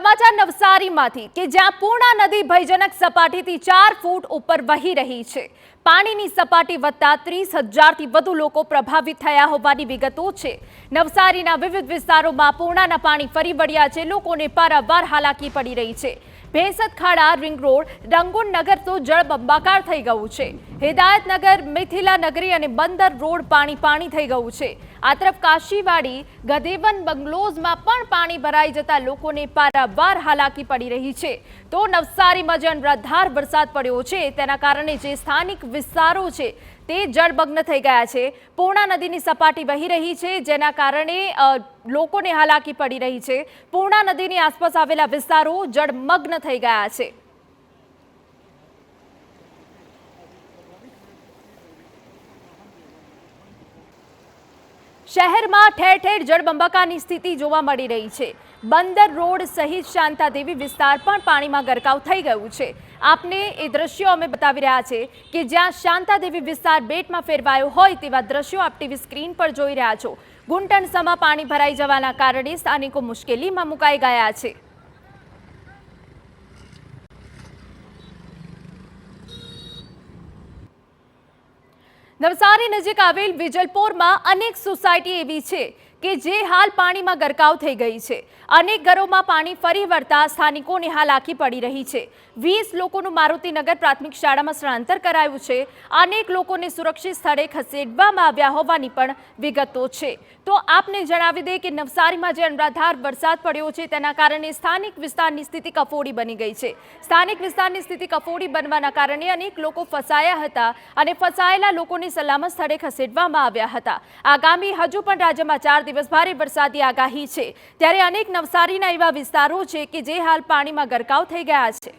સમાચાર નવસારીમાંથી કે જ્યાં પૂર્ણા નદી ભયજનક સપાટીથી 4 ફૂટ ઉપર વહી રહી છે। પાણીની સપાટી વધતા 30,000થી વધુ લોકો પ્રભાવિત થયા હોવાની વિગતો છે। નવસારીના વિવિધ વિસ્તારોમાં પૂર્ણાના પાણી ફરી વળ્યા છે। લોકોને પારાવાર હાલાકી પડી રહી છે। ભેંસત ખાડા, રિંગ રોડ, રંગુન નગર તો જળબંબાકાર થઈ ગયું છે। હિદાયતનગર, મિથિલા નગરી અને બંદર રોડ પાણી થઈ ગયું છે। આ તરફ કાશીવાડી, ગદેવન બંગલોઝમાં પણ પાણી ભરાઈ જતા લોકોને પારાવાર હાલાકી પડી રહી છે। તો નવસારીમાં જે અનરાધાર વરસાદ પડ્યો છે તેના કારણે જે સ્થાનિક વિસ્તારો છે તે જળમગ્ન થઈ ગયા છે। પૂર્ણા નદીની સપાટી વહી રહી છે જેના કારણે લોકોને હાલાકી પડી રહી છે। પૂર્ણા નદીની આસપાસ આવેલા વિસ્તારો જળમગ્ન થઈ ગયા છે। શહેરમાં ઠેર ઠેર જળબંબાકારની સ્થિતિ જોવા મળી રહી છે। બંદર રોડ સહિત શાંતાદેવી વિસ્તાર પણ પાણીમાં ગરકાવ થઈ ગયું છે। આપને એ દ્રશ્યો અમે બતાવી રહ્યા છે કે જ્યાં શાંતાદેવી વિસ્તાર બેટમાં ફેરવાયો હોય તેવા દ્રશ્યો આપ ટીવી સ્ક્રીન પર જોઈ રહ્યા છો। ઘૂંટણસમાં પાણી ભરાઈ જવાના કારણે સ્થાનિકો મુશ્કેલીમાં મુકાઈ ગયા છે। નવસારી નજીક આવેલ વિજલપોરમાં અનેક સોસાયટી એવી છે કે જે હાલ પાણીમાં ગરકાવ થઈ ગઈ છે। અનેક ઘરોમાં પાણી ફરી વળતા સ્થાનિકોને હાલાકી પડી રહી છે। 20 લોકોનું મારુતિનગર પ્રાથમિક શાળામાં સ્થળાંતર કરાયું છે। અનેક લોકોને સુરક્ષિત સ્થળે ખસેડવામાં આવ્યા હોવાની પણ વિગતો છે। તો આપને જણાવી દે કે નવસારીમાં જે અનરાધાર વરસાદ પડ્યો છે તેના કારણે સ્થાનિક વિસ્તારની સ્થિતિ કફોડી બની ગઈ છે। સ્થાનિક વિસ્તારની સ્થિતિ કફોડી બનવાના કારણે અનેક લોકો ફસાયા હતા અને ફસાયેલા લોકોને સલામત સ્થળે ખસેડવામાં આવ્યા હતા। આગામી હજુ પણ રાજ્યમાં 4 દિવસ ભારે વરસાદની આગાહી છે ત્યારે અનેક નવસારીના એવા વિસ્તારો છે કે જે હાલ પાણીમાં ગરકાવ થઈ ગયા છે।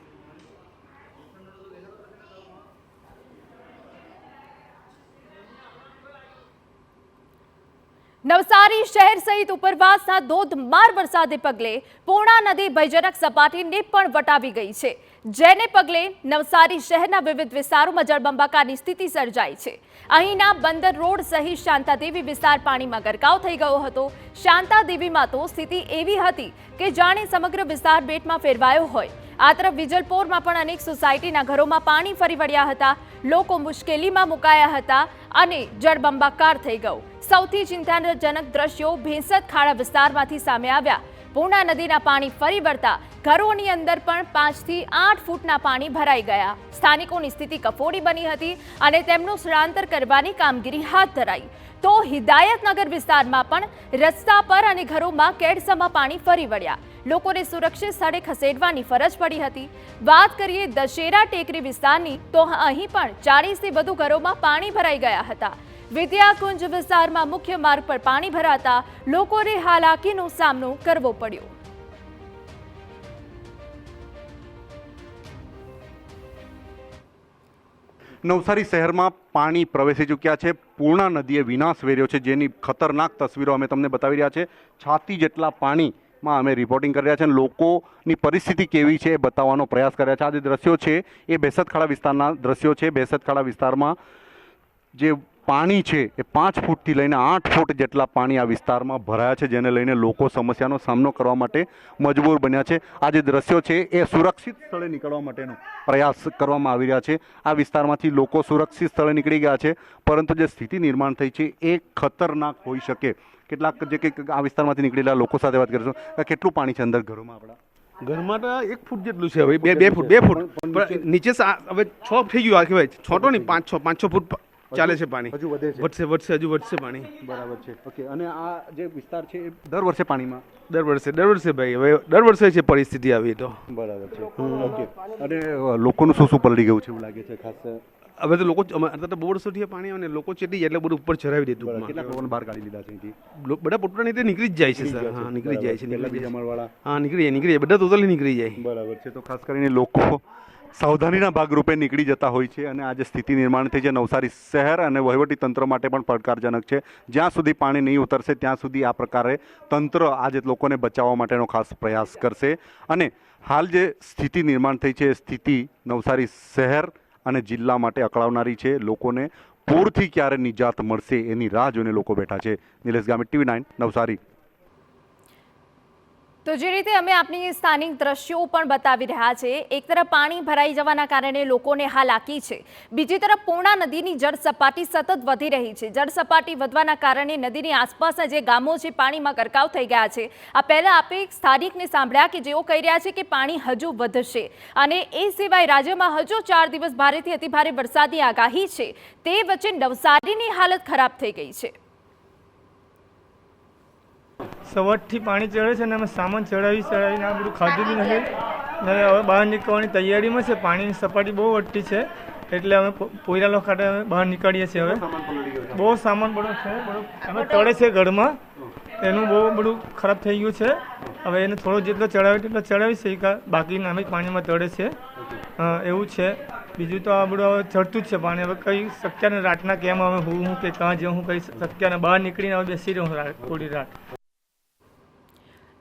નવસારી શહેર સહિત ઉપરવાસના ધોધમાર વરસાદને પગલે પૂર્ણા નદી ભયજનક સપાટીને પણ વટાવી ગઈ છે જેને પગલે નવસારી શહેરના વિવિધ વિસ્તારોમાં જળબંબાકારની સ્થિતિ સર્જાઈ છે। અહીંના બંદર રોડ સહિત શાંતાદેવી વિસ્તાર પાણીમાં ગરકાવ થઈ ગયો હતો। શાંતાદેવીમાં તો સ્થિતિ એવી હતી કે જાણે સમગ્ર વિસ્તાર બેટમાં ફેરવાયો હોય। આ તરફ વિજલપોરમાં પણ અનેક સોસાયટીના ઘરોમાં પાણી ફરી વળ્યા હતા। લોકો મુશ્કેલીમાં મુકાયા હતા અને જળબંબાકાર થઈ ગયું। સૌથી ચિંતાજનક દ્રશ્યો ભેંસત ખાડા વિસ્તારમાંથી સામે આવ્યા। પૂર્ણા નદીના પાણી ફરી વળતા ઘરોની અંદર પણ 5 થી 8 ફૂટના પાણી ભરાઈ ગયા। સ્થાનિકોની સ્થિતિ કફોડી બની હતી અને તેમનું સ્થળાંતર કરવાની કામગીરી હાથ ધરાઈ। તો હિદાયતનગર વિસ્તારમાં પણ રસ્તા પર અને ઘરોમાં કેડસમાં પાણી ફરી વળ્યા। લોકોને સુરક્ષિત સ્થળે ખસેડવાની ફરજ પડી હતી। વાત કરીએ દશેરા ટેકરી વિસ્તારની તો અહીં પણ 40થી વધુ ઘરોમાં પાણી ભરાઈ ગયા હતા। વિદ્યાકુંજ વિસ્તારમાં મુખ્ય માર્ગ પર પાણી ભરાતા લોકોને હાલાકીનો સામનો કરવો પડ્યો। નવસારી શહેરમાં પાણી પ્રવેશી ચૂક્યા છે। પૂર્ણા નદીએ વિનાશ વેર્યો છે જેની ખતરનાક તસવીરો અમે તમને બતાવી રહ્યા છે। છાતી જેટલા પાણીમાં અમે રિપોર્ટિંગ કરી રહ્યા છે। લોકોની પરિસ્થિતિ કેવી છે એ બતાવવાનો પ્રયાસ કર્યા છે। આ જે દ્રશ્યો છે એ ભેંસત ખાડા વિસ્તારના દ્રશ્યો છે। ભેંસત ખાડા વિસ્તારમાં જે પાણી છે એ 5 ફૂટથી લઈને 8 ફૂટ જેટલા પાણી આ વિસ્તારમાં ભરાયા છે જેને લઈને લોકો સમસ્યાનો સામનો કરવા માટે મજબૂર બન્યા છે। આ જે દ્રશ્યો છે એ સુરક્ષિત સ્થળે નીકળવા માટેનો પ્રયાસ કરવામાં આવી રહ્યા છે। આ વિસ્તારમાંથી લોકો સુરક્ષિત સ્થળે નીકળી ગયા છે પરંતુ જે સ્થિતિ નિર્માણ થઈ છે એ ખતરનાક હોઈ શકે। કેટલાક જે કે આ વિસ્તારમાંથી નીકળેલા લોકો સાથે વાત કરીશું। કેટલું પાણી છે અંદર ઘરોમાં? આપણા ઘરમાં તો 1 ફૂટ જેટલું છે હવે, 2 ફૂટ નીચે હવે 6 થઈ ગયું કહેવાય। 6 તો નહીં, 5-6 ફૂટ ચાલે છે પાણી। હજુ વધે છે? હજુ વધશે પાણી। બરાબર છે, ઓકે। અને આ જે વિસ્તાર છે એ દર વર્ષે પાણીમાં દર વર્ષે ભાઈ, હવે દર વર્ષે છે પરિસ્થિતિ આવી તો। બરાબર છે, ઓકે। અને લોકોનું શું પલળી ગયું છે એવું લાગે છે ખાસ? હવે તો લોકો અત્યારે તો બહુ વર્ષોથી પાણી આવે ને લોકો ચેતી જાય એટલે બધું ઉપર ચઢાવી દીધું। કેટલા લોકોને બહાર કાઢી લીધા છે અહીંથી? બધા પોતાની રીતે નીકળી જ જાય છે સર। હા, નીકળી જાય છે। હા, નીકળી જાય બધા ટોટલી નીકળી જાય। બરાબર છે। તો ખાસ કરીને લોકો સાવધાનીના ભાગરૂપે નીકળી જતા હોય છે અને આ જે સ્થિતિ નિર્માણ થઈ છે નવસારી શહેર અને વહીવટી તંત્ર માટે પણ પડકારજનક છે। જ્યાં સુધી પાણી નહીં ઉતરશે ત્યાં સુધી આ પ્રકારે તંત્ર આજે લોકોને બચાવવા માટેનો ખાસ પ્રયાસ કરશે। અને હાલ જે સ્થિતિ નિર્માણ થઈ છે એ સ્થિતિ નવસારી શહેર અને જિલ્લા માટે અકળાવનારી છે। લોકોને પૂરથી ક્યારે નિજાત મળશે એની રાહ જોઈને લોકો બેઠા છે। નિલેશ ગામિત, TV9 નવસારી। તો જે રીતે અમે આપની સ્થાનિક દ્રશ્યો પણ બતાવી રહ્યા છે, એક તરફ પાણી ભરાઈ જવાના કારણે લોકોને હાલાકી છે, બીજી તરફ પૂર્ણા નદીની જળ સપાટી સતત વધી રહી છે. જળ સપાટી વધવાના કારણે નદીની આસપાસના જે ગામો છે પાણીમાં ગરકાવ થઈ ગયા છે. આ પહેલા આપણે એક સ્થાનિકને સાંભળ્યા કે જેઓ કહી રહ્યા છે કે પાણી હજુ વધશે અને એ સિવાય રાજ્યમાં હજુ 4 દિવસ ભારેથી અતિભારે વરસાદની આગાહી છે. તે વચ્ચે નવસારીની હાલત ખરાબ થઈ ગઈ છે. સવારથી પાણી ચડે છે અને અમે સામાન ચડાવીને આ બધું ખાધું બી નથી ને હવે બહાર નીકળવાની તૈયારીમાં છે. પાણીની સપાટી બહુ વધતી છે એટલે અમે પોયરા ખાતે અમે બહાર નીકળીએ છીએ. હવે બહુ સામાન બધો છે, અમે ચડે છે ઘરમાં, એનું બહુ બધું ખરાબ થઈ ગયું છે. હવે એને થોડો જેટલો ચડાવે તેટલો ચડાવી છે, બાકીના અમે પાણીમાં ચડે છે એવું છે. બીજું તો આ બધું હવે ચડતું જ છે પાણી. હવે કંઈ શક્ય ને રાતના કેમ હવે હું કે કાં જવું કંઈ શક્ય ને બહાર નીકળીને હવે બેસી રહું થોડી રાત.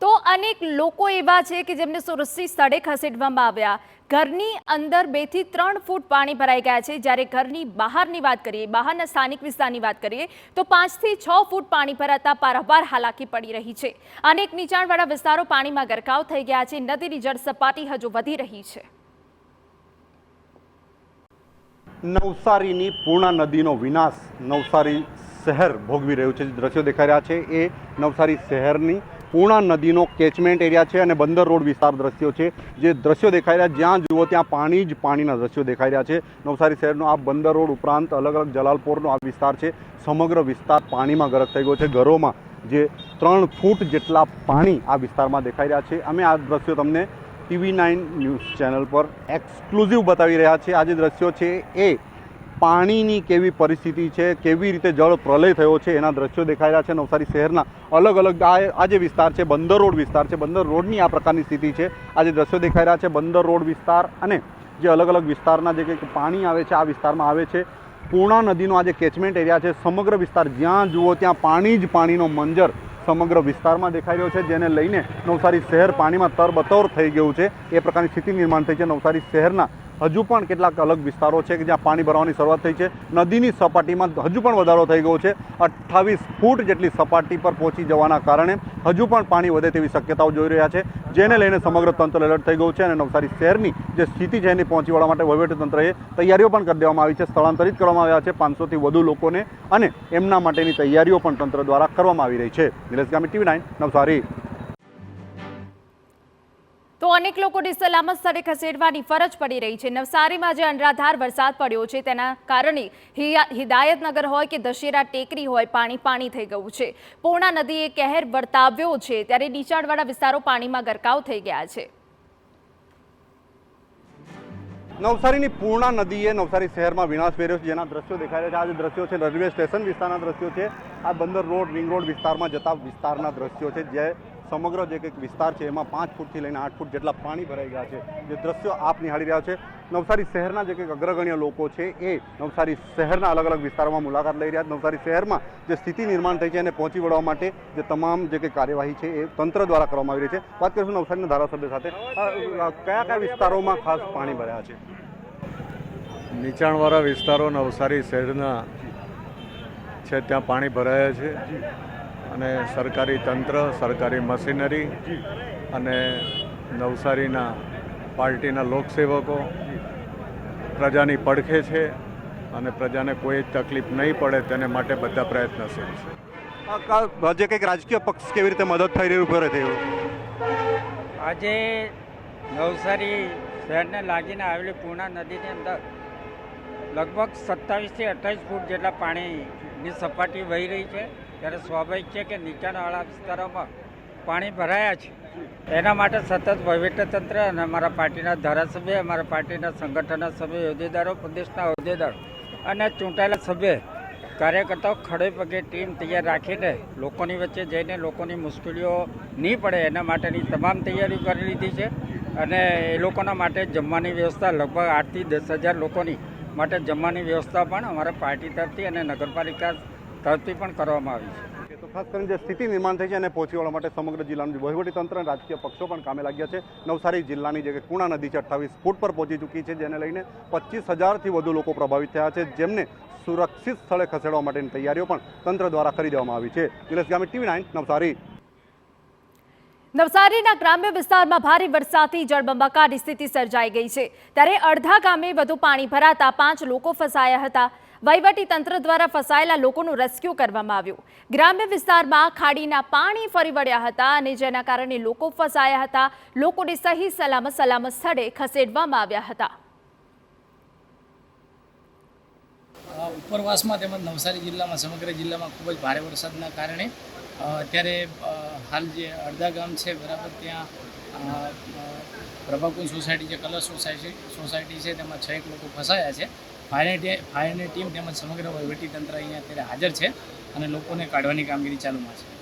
તો અનેક લોકો એવા છે કે જેમને સુરક્ષિત સ્થળે ખસેડવામાં આવ્યા. ઘરની અંદર 2 થી 3 ફૂટ પાણી ભરાઈ ગયા છે, જ્યારે ઘરની બહારની વાત કરીએ, બહારના સ્થાનિક વિસ્તારની વાત કરીએ તો 5 થી 6 ફૂટ પાણી ભરાતા પારાવાર હાલાકી પડી રહી છે. અનેક નીચાણવાળા વિસ્તારો પાણીમાં ગરકાવ થઈ ગયા છે. નદીની જળ સપાટી હજુ વધી રહી છે. નવસારીની પૂર્ણા નદીનો વિનાશ નવસારી શહેર ભોગવી રહ્યું છે. દ્રશ્યો દેખાઈ રહ્યા છે એ નવસારી શહેરની પૂર્ણા નદીનો કેચમેન્ટ એરિયા છે અને બંદર રોડ વિસ્તાર દ્રશ્યો છે. જે દ્રશ્યો દેખાઈ રહ્યા, જ્યાં જુઓ ત્યાં પાણી જ પાણીના દ્રશ્યો દેખાઈ રહ્યા છે. નવસારી શહેરનો આ બંદર રોડ ઉપરાંત અલગ અલગ જલાલપોરનો આ વિસ્તાર છે. સમગ્ર વિસ્તાર પાણીમાં ગરક થઈ ગયો છે. ઘરોમાં જે 3 ફૂટ જેટલા પાણી આ વિસ્તારમાં દેખાઈ રહ્યા છે. અમે આ દ્રશ્યો તમને TV9 ન્યૂઝ ચેનલ પર એક્સક્લુઝિવ બતાવી રહ્યા છે. આ જે દ્રશ્યો છે એ પાણીની કેવી પરિસ્થિતિ છે, કેવી રીતે જળ પ્રલય થયો છે એના દ્રશ્યો દેખાઈ રહ્યા છે. નવસારી શહેરના અલગ અલગ આ જે વિસ્તાર છે બંદર રોડ વિસ્તાર છે, બંદર રોડની આ પ્રકારની સ્થિતિ છે. આ જે દ્રશ્યો દેખાઈ રહ્યા છે બંદર રોડ વિસ્તાર અને જે અલગ અલગ વિસ્તારના જે કંઈક પાણી આવે છે આ વિસ્તારમાં આવે છે. પૂર્ણા નદીનો આ જે કેચમેન્ટ એરિયા છે, સમગ્ર વિસ્તાર જ્યાં જુઓ ત્યાં પાણી જ પાણીનો મંજર સમગ્ર વિસ્તારમાં દેખાઈ રહ્યો છે, જેને લઈને નવસારી શહેર પાણીમાં તરબતોર થઈ ગયું છે. એ પ્રકારની સ્થિતિ નિર્માણ થઈ છે. નવસારી શહેરના હજુ પણ કેટલાક અલગ વિસ્તારો છે કે જ્યાં પાણી ભરવાની શરૂઆત થઈ છે. નદીની સપાટીમાં હજુ પણ વધારો થઈ ગયો છે. 28 ફૂટ જેટલી સપાટી પર પહોંચી જવાના કારણે હજુ પણ પાણી વધે તેવી શક્યતાઓ જોઈ રહ્યા છે, જેને લઈને સમગ્ર તંત્ર એલર્ટ થઈ ગયું છે. અને નવસારી શહેરની જે સ્થિતિ છે એની પહોંચી વળવા માટે વહીવટીતંત્રએ તૈયારીઓ પણ કરી દેવામાં આવી છે. સ્થળાંતરિત કરવામાં આવ્યા છે 500થી વધુ લોકોને અને એમના માટેની તૈયારીઓ પણ તંત્ર દ્વારા કરવામાં આવી રહી છે. નિલેશ ગામી, TV9 નવસારી. તો અનેક લોકોને સલામત સ્થળે ખસેડવાની ફરજ પડી રહી છે. નવસારીમાં જે અનરાધાર વરસાદ પડ્યો છે તેના કારણે હિદાયતનગર હોય કે દશેરા ટેકરી હોય પાણી થઈ ગયું છે. પૂર્ણા નદીએ કહેર વર્તાવ્યો છે, ત્યારે નીચાણવાળા વિસ્તારો પાણીમાં ગરકાવ થઈ ગયા છે. નવસારીની પૂર્ણા નદીએ નવસારી શહેરમાં વિનાશ વેર્યો છે, જેના દ્રશ્યો દેખાઈ રહ્યા છે. આ જે દ્રશ્યો છે રેલવે સ્ટેશન વિસ્તારના દ્રશ્યો છે. આ બંદર રોડ રિંગ રોડ વિસ્તારમાં જતા વિસ્તારના દ્રશ્યો છે, જે સમગ્ર જે કંઈક વિસ્તાર છે એમાં 5 ફૂટથી લઈને 8 ફૂટ જેટલા પાણી ભરાઈ ગયા છે. જે દ્રશ્યો આપ નિહાળી રહ્યા છે, નવસારી શહેરના જે કંઈક અગ્રગણ્ય લોકો છે એ નવસારી શહેરના અલગ અલગ વિસ્તારોમાં મુલાકાત લઈ રહ્યા છે. નવસારી શહેરમાં જે સ્થિતિ નિર્માણ થઈ છે એને પહોંચી વળવા માટે જે તમામ જે કંઈ કાર્યવાહી છે એ તંત્ર દ્વારા કરવામાં આવી રહી છે. વાત કરીશું નવસારીના ધારાસભ્ય સાથે. કયા વિસ્તારોમાં ખાસ પાણી ભર્યા છે? નીચાણવાળા વિસ્તારો નવસારી શહેરના છે ત્યાં પાણી ભરાયા છે અને સરકારી તંત્ર, સરકારી મશીનરી અને નવસારીના પાર્ટીના લોકસેવકો પ્રજાની પડખે છે અને પ્રજાને કોઈ તકલીફ નહીં પડે તેને માટે બધા પ્રયત્નશીલ છે. જે કંઈક રાજકીય પક્ષ કેવી રીતે મદદ થઈ રહ્યું કરે થયું? આજે નવસારી શહેરને લાગીને આવેલી પૂર્ણા નદીની અંદર લગભગ 27 થી 28 ફૂટ જેટલા પાણીની સપાટી વહી રહી છે. ત્યારે સ્વાભાવિક છે કે નીચાણવાળા વિસ્તારોમાં પાણી ભરાયા છે. એના માટે સતત વહીવટીતંત્ર અને અમારા પાર્ટીના ધારાસભ્ય, અમારા પાર્ટીના સંગઠનના સભ્ય, હોદ્દેદારો, પ્રદેશના હોદ્દેદારો અને ચૂંટાયેલા સભ્ય કાર્યકર્તાઓ ખડે પગે ટીમ તૈયાર રાખીને લોકોની વચ્ચે જઈને લોકોની મુશ્કેલીઓ નહીં પડે એના માટેની તમામ તૈયારીઓ કરી લીધી છે. અને એ લોકોના માટે જમવાની વ્યવસ્થા લગભગ 8 થી 10,000 લોકોની માટે જમવાની વ્યવસ્થા પણ અમારા પાર્ટી તરફથી અને નગરપાલિકા તરફથી પણ કરવામાં આવી છે. તો ખાસ કરીને જે સ્થિતિ નિર્માણ થઈ છે અને પહોંચી વળવા માટે સમગ્ર જિલ્લાનું વહીવટીતંત્ર અને રાજકીય પક્ષો પણ કામે લાગ્યા છે. નવસારી જિલ્લાની જે પૂર્ણા નદી છે 28 ફૂટ પર પહોંચી ચૂકી છે, જેને લઈને 25,000થી વધુ લોકો પ્રભાવિત થયા છે, જેમને સુરક્ષિત સ્થળે ખસેડવા માટેની તૈયારીઓ પણ તંત્ર દ્વારા કરી દેવામાં આવી છે. નિલેશ ગામી, TV9 નવસારી. નવસારીના ગ્રામ્ય વિસ્તારમાં ભારે વરસાદથી જળબંબાકારની સ્થિતિ સર્જાઈ ગઈ છે ત્યારે અડધા ગામે વધુ પાણી ભરાતા 5 લોકો ફસાયા હતા. વહીવટી તંત્ર દ્વારા ફસાયેલા લોકોનું રેસ્ક્યુ કરવામાં આવ્યું. ગ્રામ્ય વિસ્તારમાં ખાડીના પાણી ફરી વળ્યા હતા અને જેના કારણે લોકો ફસાયા હતા. લોકોને સહી સલામત સ્થળે ખસેડવામાં આવ્યા હતા. ઉપરવાસમાં તેમજ નવસારી જિલ્લામાં સમગ્ર જિલ્લામાં ખૂબ જ ભારે વરસાદના કારણે અત્યારે હાલ જે અડધા ગામ છે બરાબર ત્યાં પ્રભાકુંજ સોસાયટી જે કલર સોસાયટી છે તેમાં 6 લોકો ફસાયા છે. ફાયરની ટીમ તેમજ સમગ્ર વહીવટી તંત્ર અહીંયા અત્યારે હાજર છે અને લોકોને કાઢવાની કામગીરી ચાલુમાં છે.